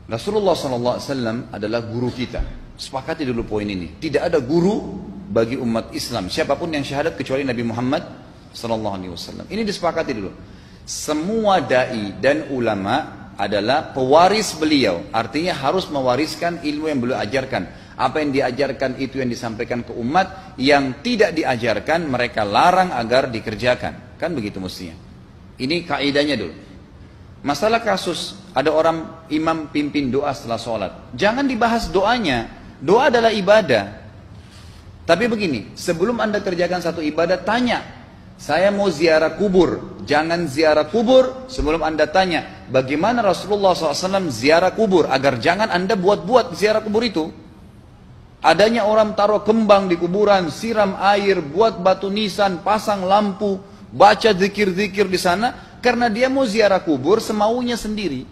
Rasulullah SAW adalah guru kita. Sepakati dulu poin ini. Tidak ada guru bagi umat Islam siapapun yang syahadat kecuali Nabi Muhammad SAW. Ini disepakati dulu. Semua dai dan ulama adalah pewaris beliau. Artinya harus mewariskan ilmu yang beliau ajarkan. Apa yang diajarkan itu yang disampaikan ke umat. Yang tidak diajarkan mereka larang agar dikerjakan. Kan begitu mestinya. Ini kaidahnya dulu. Masalah kasus ada orang imam pimpin doa setelah sholat, jangan dibahas doanya. Doa adalah ibadah. Tapi begini, sebelum anda kerjakan satu ibadah, tanya, saya mau ziarah kubur. Jangan ziarah kubur sebelum anda tanya bagaimana Rasulullah SAW ziarah kubur, agar jangan anda buat-buat ziarah kubur itu. Adanya orang taruh kembang di kuburan, siram air, buat batu nisan, pasang lampu, baca zikir-zikir di sana. Karena dia mau ziarah kubur semaunya sendiri.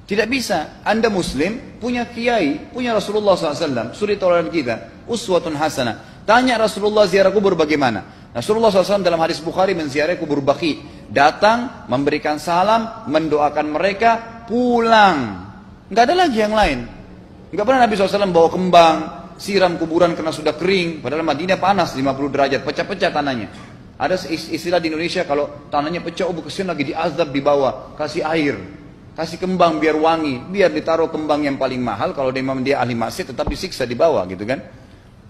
Tidak bisa. Anda muslim, punya kiai, punya Rasulullah SAW, suri tauladan kita, uswatun hasanah. Tanya Rasulullah ziarah kubur bagaimana. Rasulullah SAW dalam hadis Bukhari menziarahi kubur Baqi. Datang, memberikan salam, mendoakan mereka, pulang. Nggak ada lagi yang lain. Nggak pernah Nabi SAW bawa kembang, siram kuburan karena sudah kering. Padahal Madinah panas 50 derajat, pecah-pecah tanahnya. Ada istilah di Indonesia kalau tanahnya pecah, kesian lagi diazab di bawah, kasih air, kasih kembang biar wangi, biar ditaruh kembang yang paling mahal. Kalau dia ahli maksiat tetap disiksa di bawah, gitu kan?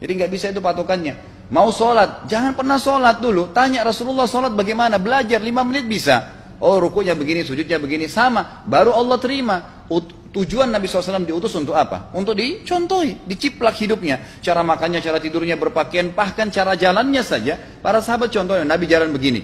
Jadi nggak bisa itu patokannya. Mau sholat, jangan pernah sholat dulu. Tanya Rasulullah sholat bagaimana, belajar 5 menit bisa. Oh rukunya begini, sujudnya begini, sama. Baru Allah terima. Tujuan Nabi SAW diutus untuk apa? Untuk dicontohi, diciplak hidupnya. Cara makannya, cara tidurnya, berpakaian, bahkan cara jalannya saja. Para sahabat contohnya, Nabi jalan begini.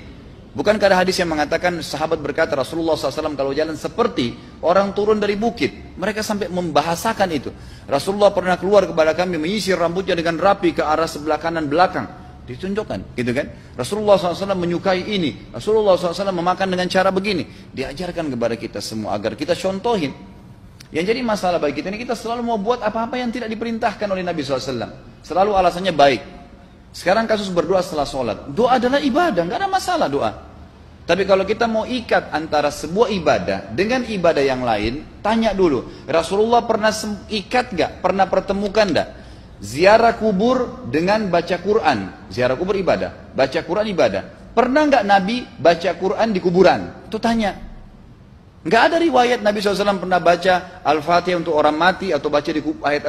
Bukankah ada hadis yang mengatakan, sahabat berkata, Rasulullah SAW kalau jalan seperti orang turun dari bukit. Mereka sampai membahasakan itu. Rasulullah pernah keluar kepada kami, menyisir rambutnya dengan rapi ke arah sebelah kanan belakang. Ditunjukkan, gitu kan? Rasulullah SAW menyukai ini. Rasulullah SAW memakan dengan cara begini. Diajarkan kepada kita semua agar kita contohin. Yang jadi masalah bagi kita ini, kita selalu mau buat apa-apa yang tidak diperintahkan oleh Nabi SAW. Selalu alasannya baik. Sekarang kasus berdoa setelah sholat. Doa adalah ibadah, nggak ada masalah doa. Tapi kalau kita mau ikat antara sebuah ibadah dengan ibadah yang lain, tanya dulu, Rasulullah pernah ikat nggak? Pernah pertemukan nggak? Ziarah kubur dengan baca Quran. Ziarah kubur ibadah, baca Quran ibadah. Pernah nggak Nabi baca Quran di kuburan? Itu tanya. Nggak ada riwayat Nabi SAW pernah baca Al-Fatihah untuk orang mati atau baca di ayat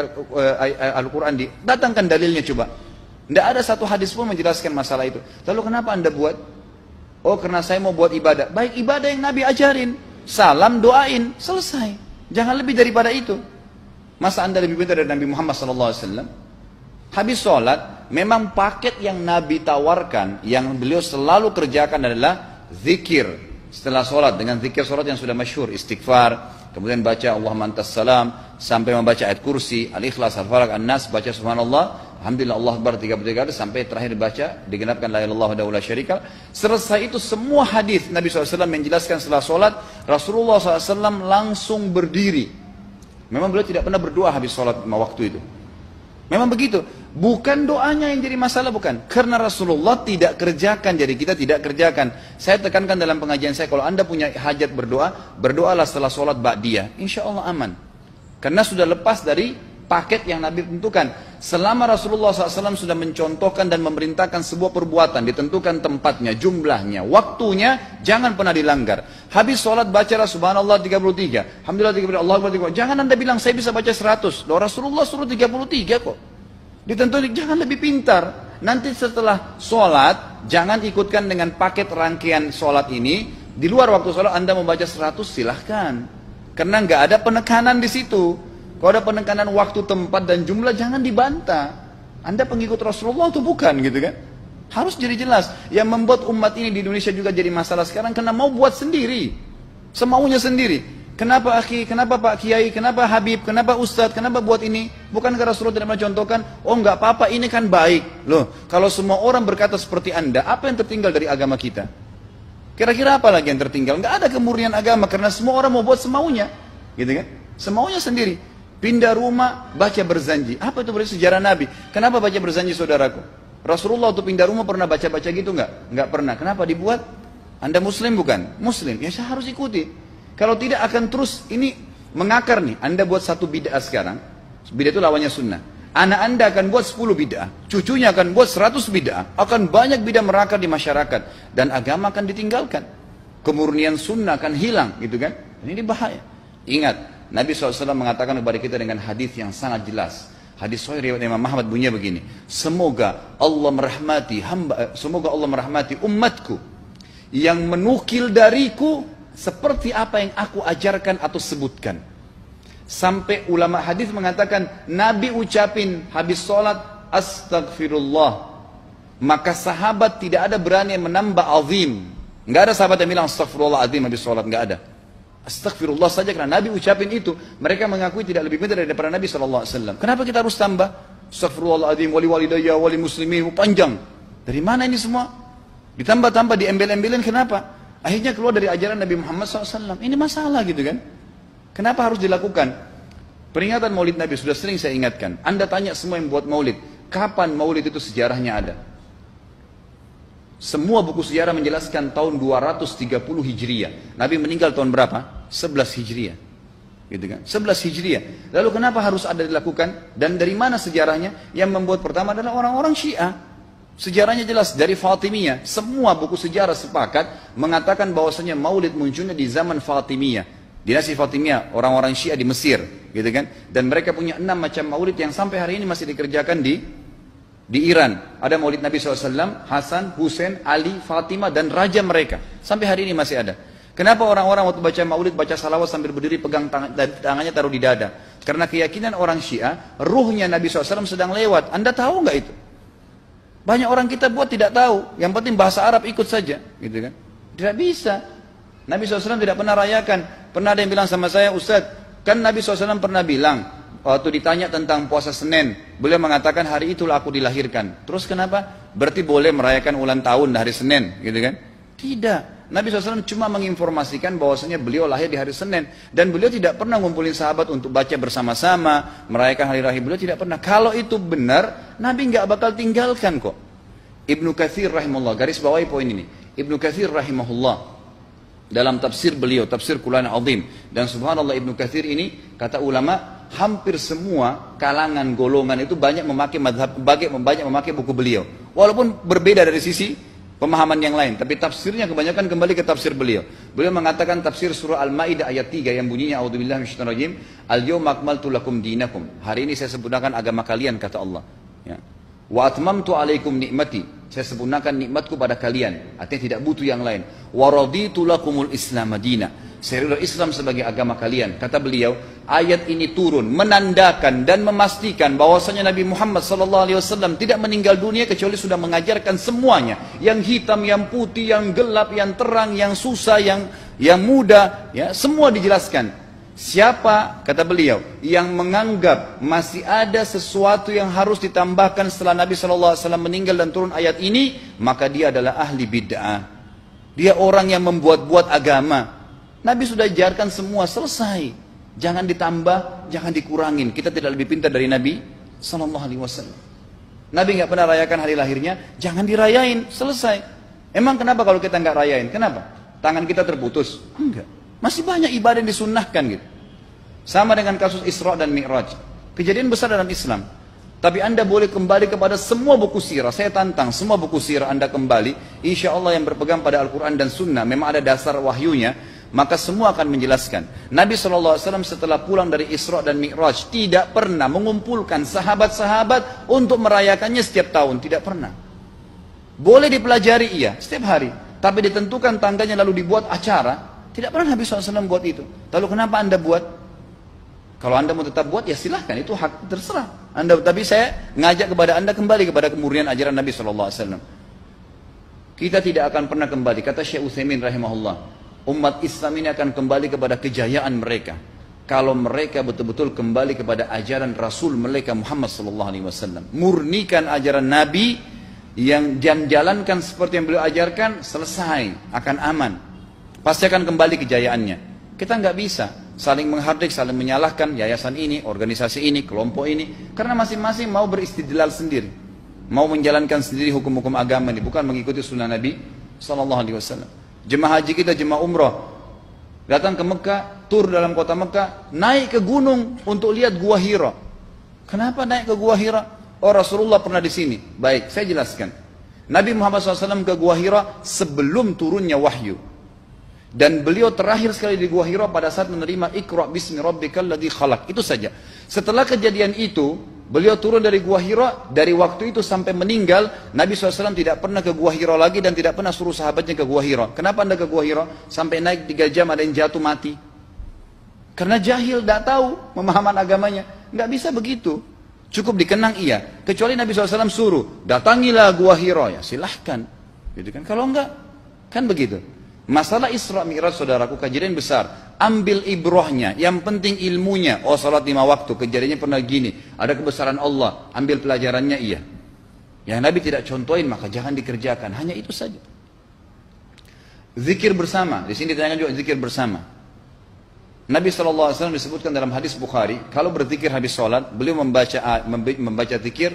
Al-Quran. Datangkan dalilnya coba. Nggak ada satu hadis pun menjelaskan masalah itu. Lalu kenapa anda buat? Oh karena saya mau buat ibadah. Baik, ibadah yang Nabi ajarin. Salam, doain, selesai. Jangan lebih daripada itu. Masa anda lebih pintar dari Nabi Muhammad SAW? Habis sholat, memang paket yang Nabi tawarkan, yang beliau selalu kerjakan adalah zikir. Setelah sholat, dengan zikir sholat yang sudah masyhur, istighfar, kemudian baca Allahumma antas salam, sampai membaca ayat kursi, al-ikhlas, al-falaq, an-nas, baca subhanallah, alhamdulillah, Allah akbar 33 kali, sampai terakhir baca, digenapkan la ilaha illallah wahdahu la syarika lah. Selesai itu semua hadis Nabi SAW menjelaskan setelah sholat, Rasulullah SAW langsung berdiri. Memang beliau tidak pernah berdoa habis sholat waktu itu. Memang begitu. Bukan doanya yang jadi masalah, bukan. Karena Rasulullah tidak kerjakan, jadi kita tidak kerjakan. Saya tekankan dalam pengajian saya, kalau anda punya hajat berdoa, berdoalah setelah sholat ba'diyah. Insya Allah aman. Karena sudah lepas dari paket yang Nabi tentukan. Selama Rasulullah SAW sudah mencontohkan dan memerintahkan sebuah perbuatan, ditentukan tempatnya, jumlahnya, waktunya, jangan pernah dilanggar. Habis sholat bacalah subhanallah 33, alhamdulillah 33, Allah akbar 33. Jangan anda bilang saya bisa baca 100. Loh, Rasulullah suruh 33 kok. Ditentukan, jangan lebih pintar. Nanti setelah sholat, jangan ikutkan dengan paket rangkaian sholat ini. Di luar waktu sholat anda membaca 100, silahkan. Karena nggak ada penekanan di situ. Kalau ada penekanan waktu, tempat, dan jumlah, jangan dibantah. Anda pengikut Rasulullah atau bukan, gitu kan? Harus jadi jelas. Yang membuat umat ini di Indonesia juga jadi masalah sekarang, karena mau buat sendiri. Semaunya sendiri. Kenapa akhi, kenapa Pak Kiai, kenapa Habib, kenapa Ustadz, kenapa buat ini? Bukankah Rasulullah tidak mencontohkan? Oh nggak apa-apa, ini kan baik. Loh, kalau semua orang berkata seperti anda, apa yang tertinggal dari agama kita? Kira-kira apa lagi yang tertinggal? Nggak ada kemurnian agama, karena semua orang mau buat semaunya. Gitu kan? Semaunya sendiri. Pindah rumah, baca berzanji. Apa itu berarti sejarah Nabi? Kenapa baca berzanji, saudaraku? Rasulullah waktu pindah rumah pernah baca-baca gitu nggak? Nggak pernah. Kenapa dibuat? Anda muslim bukan? Muslim. Ya saya harus ikuti. Kalau tidak akan terus ini mengakar nih. Anda buat satu bid'ah sekarang, bid'ah itu lawannya sunnah. Anak Anda akan buat 10 bid'ah, cucunya akan buat 100 bid'ah, akan banyak bid'ah merakar di masyarakat, dan agama akan ditinggalkan. Kemurnian sunnah akan hilang, gitu kan? Ini bahaya. Ingat, Nabi SAW mengatakan kepada kita dengan hadis yang sangat jelas. Hadis sahih riwayat Imam Ahmad bunyinya begini. Semoga Allah merahmati umatku yang menukil dariku seperti apa yang aku ajarkan atau sebutkan. Sampai ulama hadis mengatakan Nabi ucapin habis sholat astagfirullah, maka sahabat tidak ada berani yang menambah azim. Nggak ada sahabat yang bilang astagfirullah azim habis sholat, nggak ada. Astagfirullah saja karena Nabi ucapin itu. Mereka mengakui tidak lebih pintar daripada Nabi SAW. Kenapa kita harus tambah? Astagfirullahaladzim, wali walidayya, wali muslimin, panjang. Dari mana ini semua? Ditambah-tambah, diembel-embelin, kenapa? Akhirnya keluar dari ajaran Nabi Muhammad SAW. Ini masalah gitu kan? Kenapa harus dilakukan? Peringatan maulid Nabi sudah sering saya ingatkan. Anda tanya semua yang buat maulid, kapan maulid itu sejarahnya ada? Semua buku sejarah menjelaskan tahun 230 Hijriah. Nabi meninggal tahun berapa? 11 Hijriah. Gitu kan? 11 Hijriah. Lalu kenapa harus ada dilakukan? Dan dari mana sejarahnya? Yang membuat pertama adalah orang-orang Syiah. Sejarahnya jelas dari Fatimiyah. Semua buku sejarah sepakat mengatakan bahwasanya maulid munculnya di zaman Fatimiyah. Dinasti Fatimiyah, orang-orang Syiah di Mesir, gitu kan? Dan mereka punya 6 macam maulid yang sampai hari ini masih dikerjakan di Iran. Ada maulid Nabi SAW, Hasan, Husain, Ali, Fatimah, dan raja mereka. Sampai hari ini masih ada. Kenapa orang-orang waktu baca maulid, baca salawat sambil berdiri pegang tangannya taruh di dada? Karena keyakinan orang Syiah, ruhnya Nabi SAW sedang lewat. Anda tahu nggak itu? Banyak orang kita buat tidak tahu. Yang penting bahasa Arab ikut saja, gitu kan? Tidak bisa. Nabi SAW tidak pernah rayakan. Pernah ada yang bilang sama saya, Ustaz, kan Nabi SAW pernah bilang, waktu ditanya tentang puasa Senin, beliau mengatakan hari itulah aku dilahirkan. Terus kenapa? Berarti boleh merayakan ulang tahun hari Senin, gitu kan? Tidak. Nabi SAW cuma menginformasikan bahwasanya beliau lahir di hari Senin. Dan beliau tidak pernah ngumpulin sahabat untuk baca bersama-sama, merayakan hari raya. Beliau tidak pernah. Kalau itu benar, Nabi nggak bakal tinggalkan kok. Ibnu Katsir rahimahullah, garis bawahi poin ini. Ibnu Katsir rahimahullah, dalam tafsir beliau, tafsir Quran Azim. Dan subhanallah Ibnu Katsir ini, kata ulama, hampir semua kalangan golongan itu banyak memakai madhab, banyak memakai buku beliau. Walaupun berbeda dari sisi pemahaman yang lain, tapi tafsirnya kebanyakan kembali ke tafsir beliau. Beliau mengatakan tafsir surah Al-Maidah ayat 3 yang bunyinya a'udzubillahi minasyaitonir rajim, al-yawma akmaltu lakum dinakum. Hari ini saya sempurnakan agama kalian, kata Allah. Ya. Wa atmamtu alaikum nikmati. Saya sempurnakan nikmatku pada kalian. Artinya tidak butuh yang lain. Wa raditu lakumul Islam madina. Saya ridha Islam sebagai agama kalian. Kata beliau, ayat ini turun menandakan dan memastikan bahwasanya Nabi Muhammad SAW tidak meninggal dunia kecuali sudah mengajarkan semuanya. Yang hitam, yang putih, yang gelap, yang terang, yang susah, yang muda, ya, semua dijelaskan. Siapa, kata beliau, yang menganggap masih ada sesuatu yang harus ditambahkan setelah Nabi SAW meninggal dan turun ayat ini, maka dia adalah ahli bid'ah. Dia orang yang membuat-buat agama. Nabi sudah ajarkan semua, selesai. Jangan ditambah, jangan dikurangin. Kita tidak lebih pintar dari Nabi SAW. Nabi nggak pernah rayakan hari lahirnya, jangan dirayain, selesai. Emang kenapa kalau kita nggak rayain? Kenapa? Tangan kita terputus? Enggak. Masih banyak ibadah yang disunnahkan gitu. Sama dengan kasus Isra dan Mi'raj. Kejadian besar dalam Islam. Tapi Anda boleh kembali kepada semua buku sirah. Saya tantang semua buku sirah Anda kembali. Insya Allah yang berpegang pada Al-Quran dan Sunnah, memang ada dasar wahyunya, maka semua akan menjelaskan. Nabi SAW setelah pulang dari Isra dan Mi'raj tidak pernah mengumpulkan sahabat-sahabat untuk merayakannya setiap tahun. Tidak pernah. Boleh dipelajari iya, setiap hari. Tapi ditentukan tanggalnya lalu dibuat acara. Tidak pernah Nabi SAW buat itu. Lalu kenapa Anda buat? Kalau Anda mau tetap buat, ya silahkan. Itu hak terserah Anda. Tapi saya ngajak kepada Anda kembali kepada kemurnian ajaran Nabi SAW. Kita tidak akan pernah kembali. Kata Syekh Utsaimin rahimahullah, umat Islam ini akan kembali kepada kejayaan mereka kalau mereka betul-betul kembali kepada ajaran Rasul mereka Muhammad SAW. Murnikan ajaran Nabi yang jalankan seperti yang beliau ajarkan, selesai, akan aman. Pasti akan kembali kejayaannya. Kita nggak bisa saling menghardik, saling menyalahkan yayasan ini, organisasi ini, kelompok ini, karena masing-masing mau beristidlal sendiri, mau menjalankan sendiri hukum-hukum agama ini, bukan mengikuti sunnah Nabi SAW. Jemaah haji kita, jemaah umrah, Datang ke Mekah, tur dalam kota Mekah, naik ke gunung untuk lihat Gua Hira. Kenapa naik ke Gua Hira? Oh, Rasulullah pernah di sini. Baik, saya jelaskan. Nabi Muhammad SAW ke Gua Hira sebelum turunnya wahyu. Dan beliau terakhir sekali di Gua Hira pada saat menerima Iqra bismi rabbikal ladzi khalaq. Itu saja. Setelah kejadian itu, beliau turun dari Gua Hira. Dari waktu itu sampai meninggal, Nabi SAW tidak pernah ke Gua Hira lagi dan tidak pernah suruh sahabatnya ke Gua Hira. Kenapa anda ke Gua Hira? Sampai naik 3 jam ada yang jatuh mati. Karena jahil, tidak tahu pemahaman agamanya. Nggak bisa begitu. Cukup dikenang iya. Kecuali Nabi SAW suruh, datangilah Gua Hira. Ya silahkan. Gitu kan? Kalau enggak, kan begitu. Masalah Isra Mi'raj, saudaraku, kejadian besar. Ambil ibrohnya, yang penting ilmunya. Oh, salat 5 waktu, kejadiannya pernah gini. Ada kebesaran Allah, ambil pelajarannya iya. Yang Nabi tidak contohin, maka jangan dikerjakan. Hanya itu saja. Zikir bersama, di sini ditanyakan juga zikir bersama. Nabi SAW disebutkan dalam hadis Bukhari, kalau berzikir habis sholat, beliau membaca zikir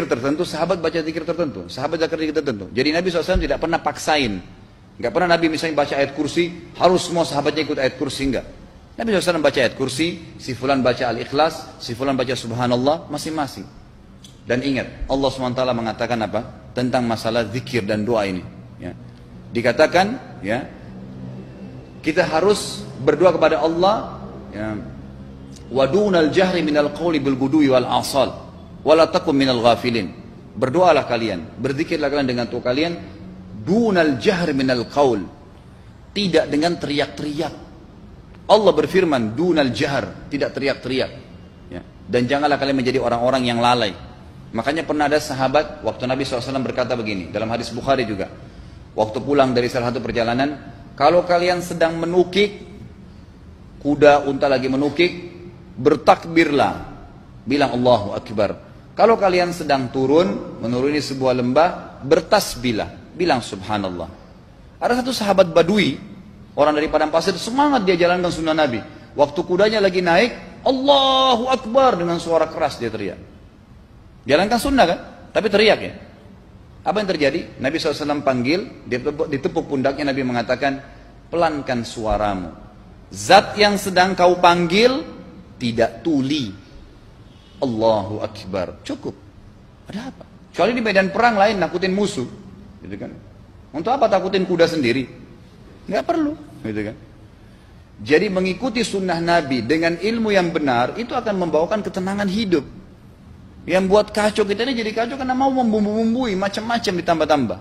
tertentu, sahabat baca zikir tertentu, sahabat baca zikir tertentu. Jadi Nabi SAW tidak pernah paksain. Enggak pernah Nabi misalnya baca ayat kursi, harus semua sahabatnya ikut ayat kursi, enggak. Nabi SAW baca ayat kursi, si fulan baca al-ikhlas, si fulan baca subhanallah, masing-masing. Dan ingat, Allah SWT mengatakan apa? Tentang masalah zikir dan doa ini. Ya. Dikatakan, ya, kita harus berdoa kepada Allah, ya, wadunal jahri minal qawli bil gudui wal asal, wala takum minal ghafilin. Berdoalah kalian, berzikirlah kalian dengan doa kalian, dunal jahr minal qaul, tidak dengan teriak-teriak. Allah berfirman dunal jahr, tidak teriak-teriak, ya. Dan janganlah kalian menjadi orang-orang yang lalai. Makanya pernah ada sahabat, waktu Nabi SAW berkata begini, dalam hadis Bukhari juga, waktu pulang dari salah satu perjalanan, kalau kalian sedang menukik, kuda unta lagi menukik, bertakbirlah, bilang Allahu Akbar. Kalau kalian sedang menuruni sebuah lembah, bertasbihlah, bilang subhanallah. Ada satu sahabat badui, orang dari padang pasir, semangat dia jalankan sunnah Nabi. Waktu kudanya lagi naik, Allahu Akbar, dengan suara keras dia teriak. Jalankan sunnah kan? Tapi teriak ya. Apa yang terjadi? Nabi SAW panggil, ditepuk pundaknya, Nabi mengatakan, pelankan suaramu. Zat yang sedang kau panggil tidak tuli. Allahu Akbar. Cukup. Ada apa? Kecuali di medan perang lain nakutin musuh. Gitu kan? Untuk apa takutin kuda sendiri? Nggak perlu, gitu kan? Jadi mengikuti sunnah Nabi dengan ilmu yang benar itu akan membawakan ketenangan hidup. Yang buat kacau kita ini jadi kacau karena mau membumbu-bumbui macam-macam ditambah-tambah.